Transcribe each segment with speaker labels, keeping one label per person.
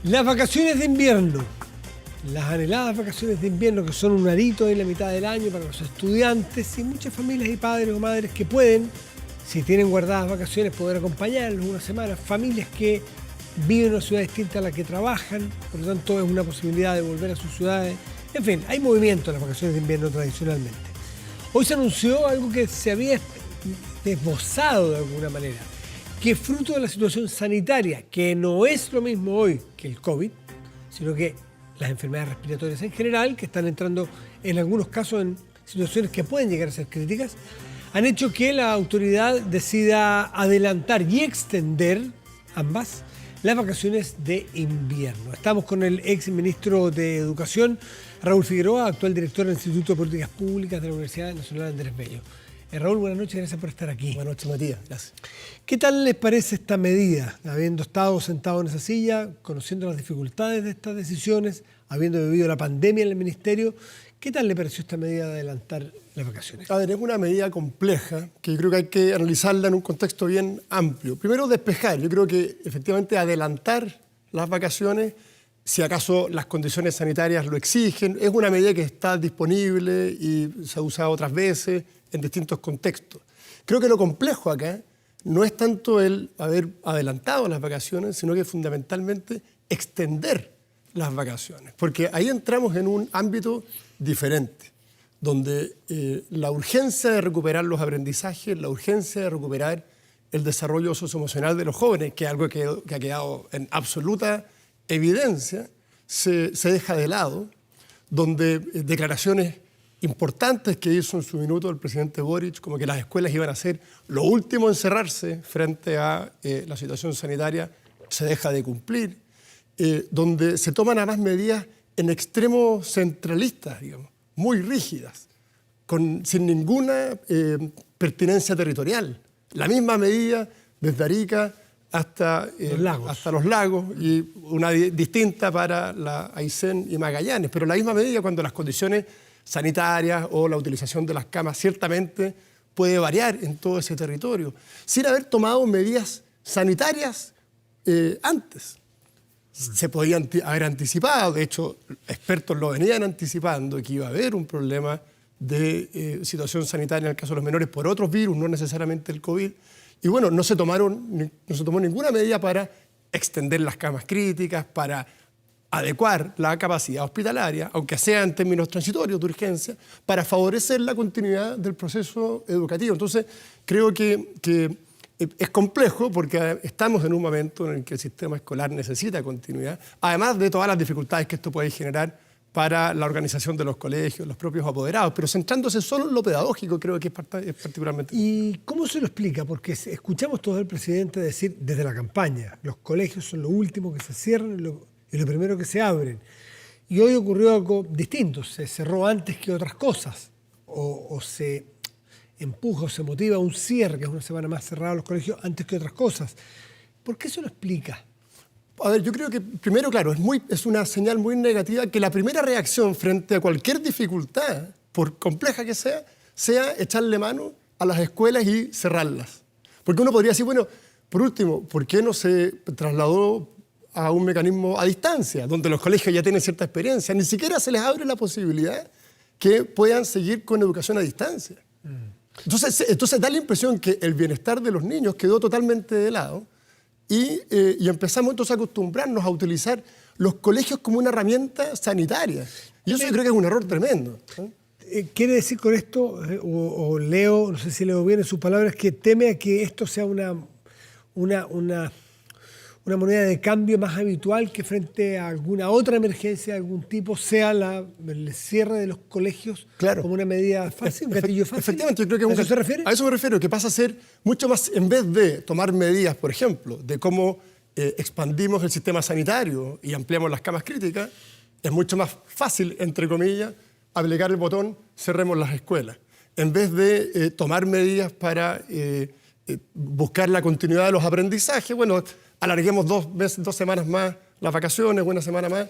Speaker 1: Las vacaciones de invierno, las anheladas vacaciones de invierno que son un arito en la mitad del año para los estudiantes y muchas familias y padres o madres que pueden, si tienen guardadas vacaciones, poder acompañarlos una semana. Familias que viven en una ciudad distinta a la que trabajan, por lo tanto es una posibilidad de volver a sus ciudades. En fin, hay movimiento en las vacaciones de invierno tradicionalmente. Hoy se anunció algo que se había esbozado de alguna manera, que fruto de la situación sanitaria, que no es lo mismo hoy que el COVID, sino que las enfermedades respiratorias en general, que están entrando en algunos casos en situaciones que pueden llegar a ser críticas, han hecho que la autoridad decida adelantar y extender ambas las vacaciones de invierno. Estamos con el ex ministro de Educación, Raúl Figueroa, actual director del Instituto de Políticas Públicas de la Universidad Nacional Andrés Bello. Raúl, buenas noches, gracias por estar aquí.
Speaker 2: Buenas noches, Matías, gracias.
Speaker 1: ¿Qué tal les parece esta medida? Habiendo estado sentado en esa silla, conociendo las dificultades de estas decisiones, habiendo vivido la pandemia en el ministerio, ¿qué tal le pareció esta medida de adelantar las vacaciones?
Speaker 2: A ver, es una medida compleja que yo creo que hay que analizarla en un contexto bien amplio. Primero, despejar. Yo creo que efectivamente adelantar las vacaciones, si acaso las condiciones sanitarias lo exigen, es una medida que está disponible y se ha usado otras veces en distintos contextos. Creo que lo complejo acá no es tanto el haber adelantado las vacaciones, sino que fundamentalmente extender las vacaciones, porque ahí entramos en un ámbito diferente, donde la urgencia de recuperar los aprendizajes, la urgencia de recuperar el desarrollo socioemocional de los jóvenes, que es algo que ha quedado en absoluta evidencia, se deja de lado, donde declaraciones importantes que hizo en su minuto el presidente Boric, como que las escuelas iban a ser lo último en cerrarse frente a la situación sanitaria, se deja de cumplir, donde se toman además medidas en extremo centralistas, digamos, muy rígidas, sin ninguna pertinencia territorial. La misma medida desde Arica hasta los lagos y una distinta para la Aysén y Magallanes, pero la misma medida cuando las condiciones sanitarias o la utilización de las camas ciertamente puede variar en todo ese territorio, sin haber tomado medidas sanitarias antes. Se podían haber anticipado, de hecho, expertos lo venían anticipando, que iba a haber un problema de situación sanitaria en el caso de los menores por otros virus, no necesariamente el COVID. Y bueno, no se tomó ninguna medida para extender las camas críticas, para adecuar la capacidad hospitalaria, aunque sea en términos transitorios de urgencia, para favorecer la continuidad del proceso educativo. Entonces, creo que es complejo porque estamos en un momento en el que el sistema escolar necesita continuidad, además de todas las dificultades que esto puede generar para la organización de los colegios, los propios apoderados, pero centrándose solo en lo pedagógico creo que es particularmente...
Speaker 1: ¿Y cómo se lo explica? Porque escuchamos todo el presidente decir desde la campaña, los colegios son lo último que se cierran y lo primero que se abren. Y hoy ocurrió algo distinto, se cerró antes que otras cosas, o se empuja o se motiva un cierre, que es una semana más cerrada los colegios, antes que otras cosas. ¿Por qué se lo explica?
Speaker 2: A ver, yo creo que primero, claro, es una señal muy negativa que la primera reacción frente a cualquier dificultad, por compleja que sea echarle mano a las escuelas y cerrarlas. Porque uno podría decir, bueno, por último, ¿por qué no se trasladó a un mecanismo a distancia, donde los colegios ya tienen cierta experiencia? Ni siquiera se les abre la posibilidad que puedan seguir con educación a distancia. Entonces da la impresión que el bienestar de los niños quedó totalmente de lado y empezamos entonces a acostumbrarnos a utilizar los colegios como una herramienta sanitaria. Y eso yo creo que es un error tremendo.
Speaker 1: ¿Quiere decir con esto, o leo, no sé si leo bien en sus palabras, que teme a que esto sea una moneda de cambio más habitual que frente a alguna otra emergencia de algún tipo sea el cierre de los colegios, claro, como una medida fácil, un gatillo fácil?
Speaker 2: Efectivamente, yo creo que
Speaker 1: ¿A eso se refiere?
Speaker 2: A eso me refiero, que pasa a ser mucho más, en vez de tomar medidas, por ejemplo, de cómo expandimos el sistema sanitario y ampliamos las camas críticas, es mucho más fácil, entre comillas, aplicar el botón, cerremos las escuelas. En vez de tomar medidas para buscar la continuidad de los aprendizajes, bueno, alarguemos 2 semanas más las vacaciones, una semana más,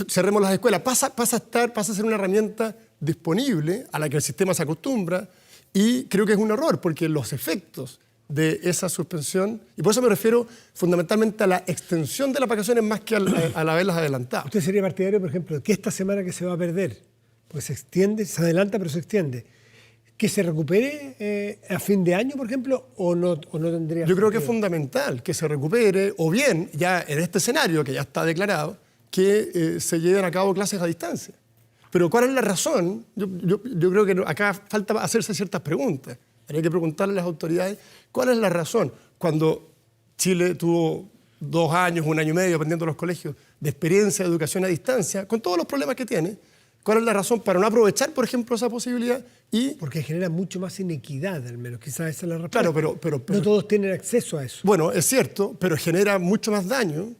Speaker 2: cerremos las escuelas. Pasa a ser una herramienta disponible a la que el sistema se acostumbra y creo que es un error porque los efectos de esa suspensión, y por eso me refiero fundamentalmente a la extensión de las vacaciones más que al haberlas adelantado.
Speaker 1: ¿Usted sería partidario, por ejemplo, de que esta semana que se va a perder, pues se extiende, se adelanta pero se extiende, que se recupere a fin de año, por ejemplo, o no tendría?
Speaker 2: Yo creo que es fundamental que se recupere, o bien, ya en este escenario que ya está declarado, que se lleven a cabo clases a distancia. Pero ¿cuál es la razón? Yo creo que acá falta hacerse ciertas preguntas. Habría que preguntarle a las autoridades cuál es la razón. Cuando Chile tuvo 2 años, 1 año y medio, dependiendo de los colegios, de experiencia de educación a distancia, con todos los problemas que tiene, ¿cuál es la razón para no aprovechar, por ejemplo, esa posibilidad?
Speaker 1: Porque genera mucho más inequidad, al menos. Quizás esa es la respuesta.
Speaker 2: Claro, pero
Speaker 1: no todos tienen acceso a eso.
Speaker 2: Bueno, es cierto, pero genera mucho más daño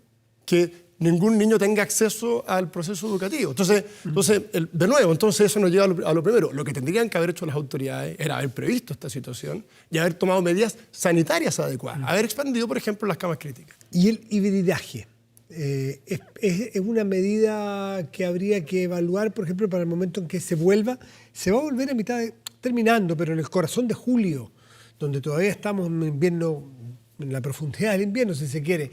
Speaker 2: que ningún niño tenga acceso al proceso educativo. Entonces de nuevo, eso nos lleva a lo primero. Lo que tendrían que haber hecho las autoridades era haber previsto esta situación y haber tomado medidas sanitarias adecuadas. Haber expandido, por ejemplo, las camas críticas.
Speaker 1: ¿Y el hibridaje? ¿Es una medida que habría que evaluar, por ejemplo, para el momento en que se vuelva? Se va a volver a terminando, pero en el corazón de julio, donde todavía estamos en invierno, en la profundidad del invierno, si se quiere.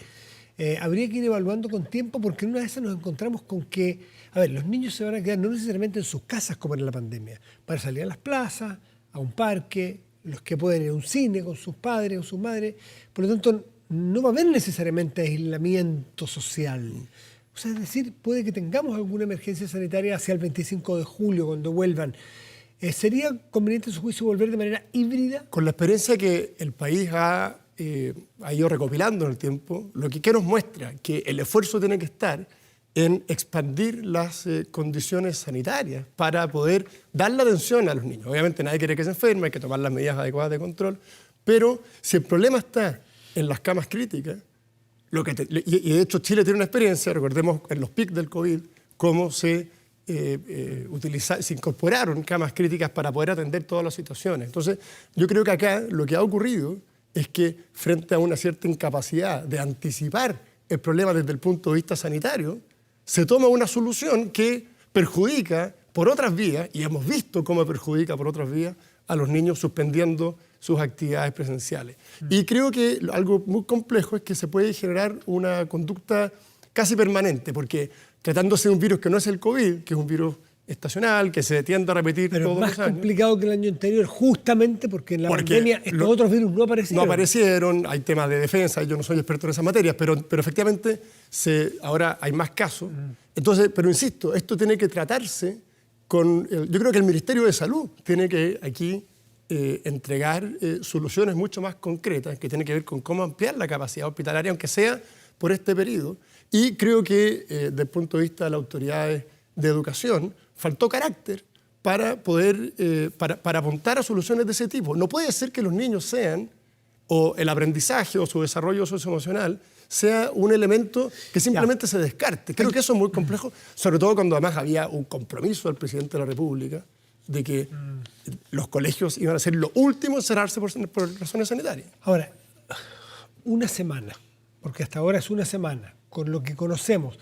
Speaker 1: Habría que ir evaluando con tiempo, porque en una de esas nos encontramos con que, los niños se van a quedar no necesariamente en sus casas como en la pandemia, para salir a las plazas, a un parque, los que pueden ir a un cine con sus padres o sus madres. Por lo tanto, no va a haber necesariamente aislamiento social. O sea, es decir, puede que tengamos alguna emergencia sanitaria hacia el 25 de julio, cuando vuelvan. ¿Sería conveniente, en su juicio, volver de manera híbrida?
Speaker 2: Con la experiencia que el país ha ido recopilando en el tiempo, ¿qué nos muestra? Que el esfuerzo tiene que estar en expandir las condiciones sanitarias para poder dar la atención a los niños. Obviamente nadie quiere que se enferme, hay que tomar las medidas adecuadas de control, pero si el problema está en las camas críticas, y de hecho Chile tiene una experiencia, recordemos en los picos del COVID, cómo se incorporaron camas críticas para poder atender todas las situaciones. Entonces, yo creo que acá lo que ha ocurrido es que frente a una cierta incapacidad de anticipar el problema desde el punto de vista sanitario, se toma una solución que perjudica por otras vías, y hemos visto cómo perjudica por otras vías a los niños suspendiendo sus actividades presenciales. Y creo que algo muy complejo es que se puede generar una conducta casi permanente, porque tratándose de un virus que no es el COVID, que es un virus estacional, que se tiende a repetir todos los años.
Speaker 1: Pero más complicado que el año anterior, justamente porque en la pandemia estos otros virus no aparecieron.
Speaker 2: No aparecieron, hay temas de defensa, yo no soy experto en esas materias, pero efectivamente ahora hay más casos. Entonces, pero insisto, esto tiene que tratarse yo creo que el Ministerio de Salud tiene que aquí entregar soluciones mucho más concretas que tienen que ver con cómo ampliar la capacidad hospitalaria, aunque sea por este periodo. Y creo que desde el punto de vista de las autoridades de educación, faltó carácter para poder para apuntar a soluciones de ese tipo. No puede ser que los niños sean, o el aprendizaje o su desarrollo socioemocional, sea un elemento que simplemente se descarte. Creo que eso es muy complejo, sobre todo cuando además había un compromiso del presidente de la República de que los colegios iban a ser lo último en cerrarse por razones sanitarias.
Speaker 1: Ahora, una semana, porque hasta ahora es una semana, con lo que conocemos,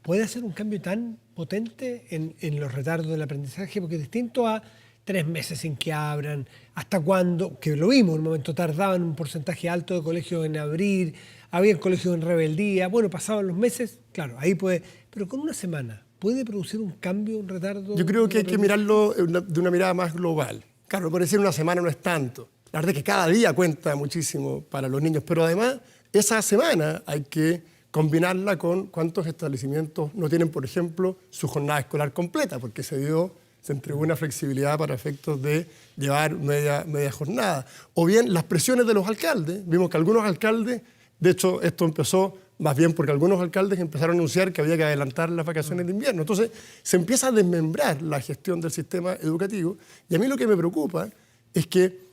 Speaker 1: ¿puede hacer un cambio tan potente en los retardos del aprendizaje? Porque es distinto a 3 meses sin que abran, hasta cuándo, que lo vimos, en un momento tardaban un porcentaje alto de colegios en abrir, había colegios en rebeldía, bueno, pasaban los meses, claro, ahí puede, pero con una semana, ¿puede producir un cambio, un retardo?
Speaker 2: Yo creo que hay que mirarlo de una mirada más global. Claro, por decir una semana no es tanto. La verdad es que cada día cuenta muchísimo para los niños, pero además esa semana hay que combinarla con cuántos establecimientos no tienen, por ejemplo, su jornada escolar completa, porque se entregó una flexibilidad para efectos de llevar media jornada. O bien las presiones de los alcaldes. Vimos que algunos alcaldes, de hecho esto empezó más bien porque algunos alcaldes empezaron a anunciar que había que adelantar las vacaciones de invierno. Entonces se empieza a desmembrar la gestión del sistema educativo, y a mí lo que me preocupa es que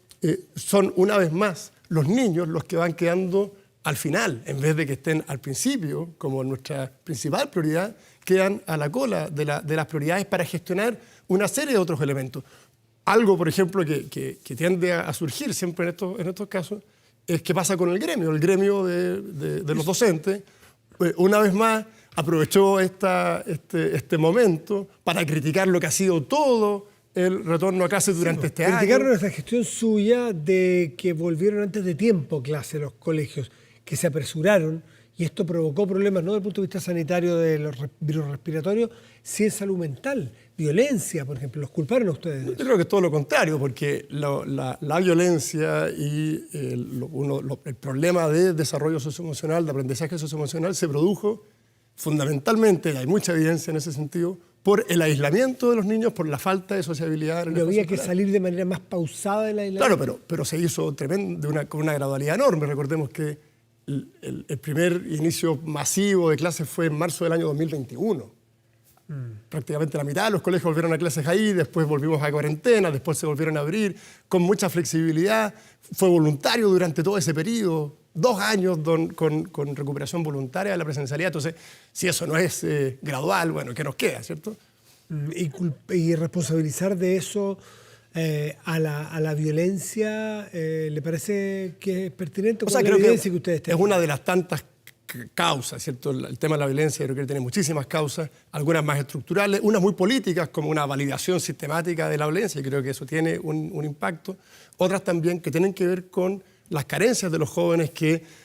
Speaker 2: son una vez más los niños los que van quedando al final, en vez de que estén al principio, como nuestra principal prioridad, quedan a la cola de las prioridades para gestionar una serie de otros elementos. Algo, por ejemplo, que tiende a surgir siempre en estos casos, es qué pasa con el gremio de los docentes. Una vez más, aprovechó este momento para criticar lo que ha sido todo el retorno a clases durante este año.
Speaker 1: Criticaron esta gestión suya de que volvieron antes de tiempo clase los colegios, que se apresuraron, y esto provocó problemas no desde el punto de vista sanitario de los virus respiratorios, sino en salud mental, violencia, por ejemplo. ¿Los culparon a ustedes?
Speaker 2: Yo creo que es todo lo contrario, porque la violencia y el problema de desarrollo socioemocional, de aprendizaje socioemocional, se produjo fundamentalmente, y hay mucha evidencia en ese sentido, por el aislamiento de los niños, por la falta de sociabilidad.
Speaker 1: ¿No había que salir de manera más pausada del aislamiento?
Speaker 2: Claro, pero se hizo tremendo, con una gradualidad enorme. Recordemos que el primer inicio masivo de clases fue en marzo del año 2021. Prácticamente la mitad de los colegios volvieron a clases ahí, después volvimos a cuarentena, después se volvieron a abrir con mucha flexibilidad. Fue voluntario durante todo ese periodo, 2 años con recuperación voluntaria de la presencialidad. Entonces, si eso no es gradual, bueno, ¿qué nos queda, cierto?
Speaker 1: Y responsabilizar de eso a la violencia, ¿le parece que es pertinente?
Speaker 2: O sea, creo que
Speaker 1: ustedes
Speaker 2: es una de las tantas causas, ¿cierto? El tema de la violencia creo que tiene muchísimas causas, algunas más estructurales, unas muy políticas, como una validación sistemática de la violencia, y creo que eso tiene un impacto. Otras también que tienen que ver con las carencias de los jóvenes,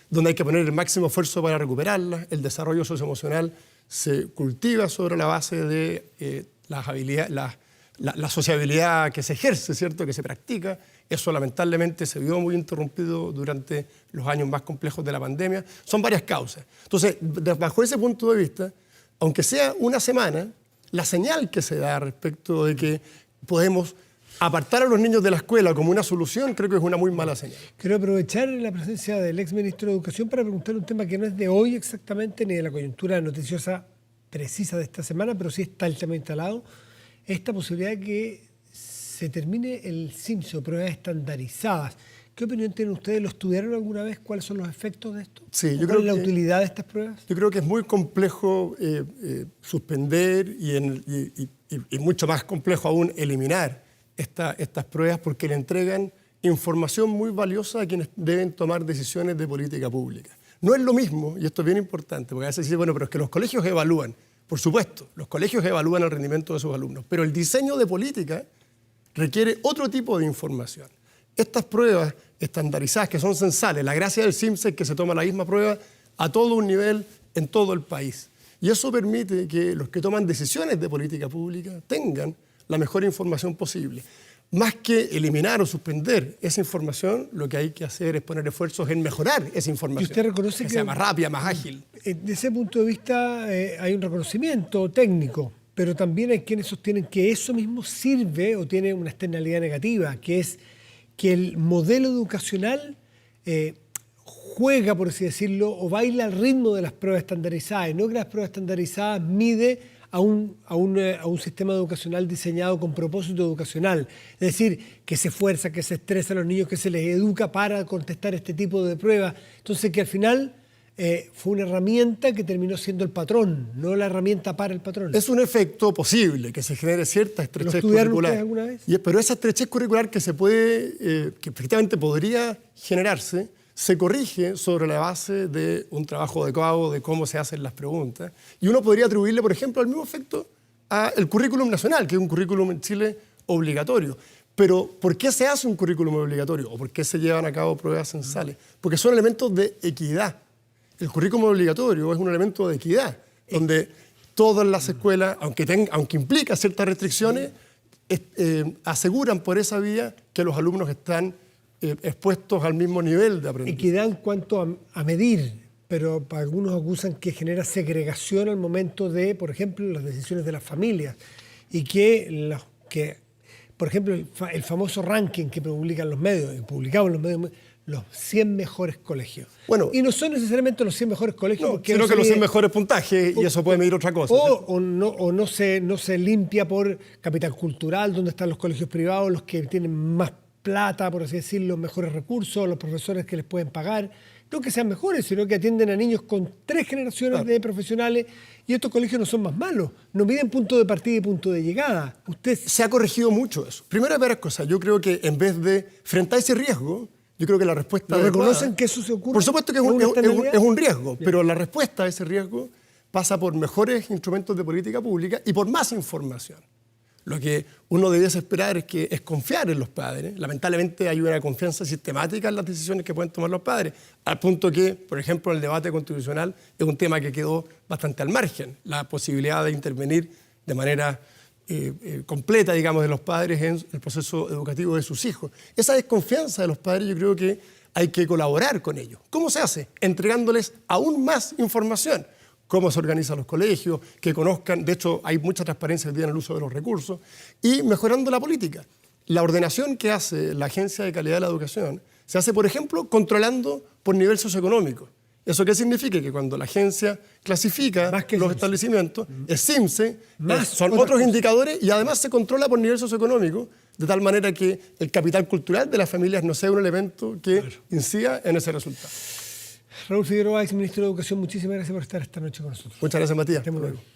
Speaker 2: donde hay que poner el máximo esfuerzo para recuperarlas. El desarrollo socioemocional se cultiva sobre la base de las habilidades, la sociabilidad que se ejerce, ¿cierto? Que se practica. Eso lamentablemente se vio muy interrumpido durante los años más complejos de la pandemia. Son varias causas. Entonces, bajo ese punto de vista, aunque sea una semana, la señal que se da respecto de que podemos apartar a los niños de la escuela como una solución, creo que es una muy mala señal.
Speaker 1: Quiero aprovechar la presencia del exministro de Educación para preguntar un tema que no es de hoy exactamente, ni de la coyuntura noticiosa precisa de esta semana, pero sí está el tema instalado. Esta posibilidad de que se termine el CIMSE o pruebas estandarizadas. ¿Qué opinión tienen ustedes? ¿Lo estudiaron alguna vez? ¿Cuáles son los efectos de esto?
Speaker 2: Sí,
Speaker 1: ¿Cuál es la utilidad de estas pruebas?
Speaker 2: Yo creo que es muy complejo suspender y mucho más complejo aún eliminar estas pruebas, porque le entregan información muy valiosa a quienes deben tomar decisiones de política pública. No es lo mismo, y esto es bien importante, porque a veces dicen, bueno, pero es que los colegios evalúan. Por supuesto, los colegios evalúan el rendimiento de sus alumnos, pero el diseño de política requiere otro tipo de información. Estas pruebas estandarizadas, que son censales, la gracia del CIMSE es que se toma la misma prueba a todo un nivel en todo el país. Y eso permite que los que toman decisiones de política pública tengan la mejor información posible. Más que eliminar o suspender esa información, lo que hay que hacer es poner esfuerzos en mejorar esa información.
Speaker 1: ¿Y usted reconoce que
Speaker 2: sea más rápida, más ágil?
Speaker 1: Desde ese punto de vista hay un reconocimiento técnico, pero también hay quienes sostienen que eso mismo sirve o tiene una externalidad negativa, que es que el modelo educacional juega, por así decirlo, o baila al ritmo de las pruebas estandarizadas, y no que las pruebas estandarizadas mide a un sistema educacional diseñado con propósito educacional. Es decir, que se esfuerza, que se estresa a los niños, que se les educa para contestar este tipo de pruebas. Entonces, que al final fue una herramienta que terminó siendo el patrón, no la herramienta para el patrón.
Speaker 2: Es un efecto posible, que se genere cierta estrechez
Speaker 1: curricular.
Speaker 2: ¿Lo
Speaker 1: estudiaron ustedes alguna vez?
Speaker 2: Pero esa estrechez curricular que que efectivamente podría generarse, se corrige sobre la base de un trabajo adecuado de cómo se hacen las preguntas. Y uno podría atribuirle, por ejemplo, el mismo efecto al currículum nacional, que es un currículum en Chile obligatorio. Pero, ¿por qué se hace un currículum obligatorio? ¿O por qué se llevan a cabo pruebas censales? Porque son elementos de equidad. El currículum obligatorio es un elemento de equidad, donde todas las escuelas, aunque implica ciertas restricciones, aseguran por esa vía que los alumnos están expuestos al mismo nivel de aprendizaje.
Speaker 1: Equidad en cuanto a medir, pero algunos acusan que genera segregación al momento de, por ejemplo, las decisiones de las familias, y que por ejemplo, el famoso ranking que publican los medios, publicaban los medios, los 100 mejores colegios.
Speaker 2: Bueno,
Speaker 1: y no son necesariamente los 100 mejores colegios,
Speaker 2: no, sino que los 100 mejores puntajes, y eso puede medir otra cosa.
Speaker 1: O no se limpia por capital cultural, donde están los colegios privados, los que tienen más plata, por así decirlo, mejores recursos, los profesores que les pueden pagar. No que sean mejores, sino que atienden a niños con 3 generaciones de profesionales, y estos colegios no son más malos. No miden punto de partida y punto de llegada.
Speaker 2: Se ha corregido mucho eso. Primero, hay varias cosas. Yo creo que en vez de frente a ese riesgo, yo creo que la respuesta...
Speaker 1: ¿Reconocen que eso se ocurre?
Speaker 2: Por supuesto que es un riesgo, pero la respuesta a ese riesgo pasa por mejores instrumentos de política pública y por más información. Lo que uno debiese esperar es confiar en los padres. Lamentablemente hay una confianza sistemática en las decisiones que pueden tomar los padres, al punto que, por ejemplo, el debate constitucional es un tema que quedó bastante al margen, la posibilidad de intervenir de manera completa, digamos, de los padres en el proceso educativo de sus hijos. Esa desconfianza de los padres yo creo que hay que colaborar con ellos. ¿Cómo se hace? Entregándoles aún más información. Cómo se organizan los colegios, que conozcan, de hecho hay mucha transparencia hoy día en el uso de los recursos, y mejorando la política. La ordenación que hace la Agencia de Calidad de la Educación se hace, por ejemplo, controlando por nivel socioeconómico. ¿Eso qué significa? Que cuando la agencia clasifica los establecimientos, es CIMSE, son otros indicadores y además se controla por nivel socioeconómico, de tal manera que el capital cultural de las familias no sea un elemento que incida en ese resultado.
Speaker 1: Raúl Figueroa, ex ministro de Educación, muchísimas gracias por estar esta noche con nosotros.
Speaker 2: Muchas gracias, Matías.
Speaker 1: Hasta luego.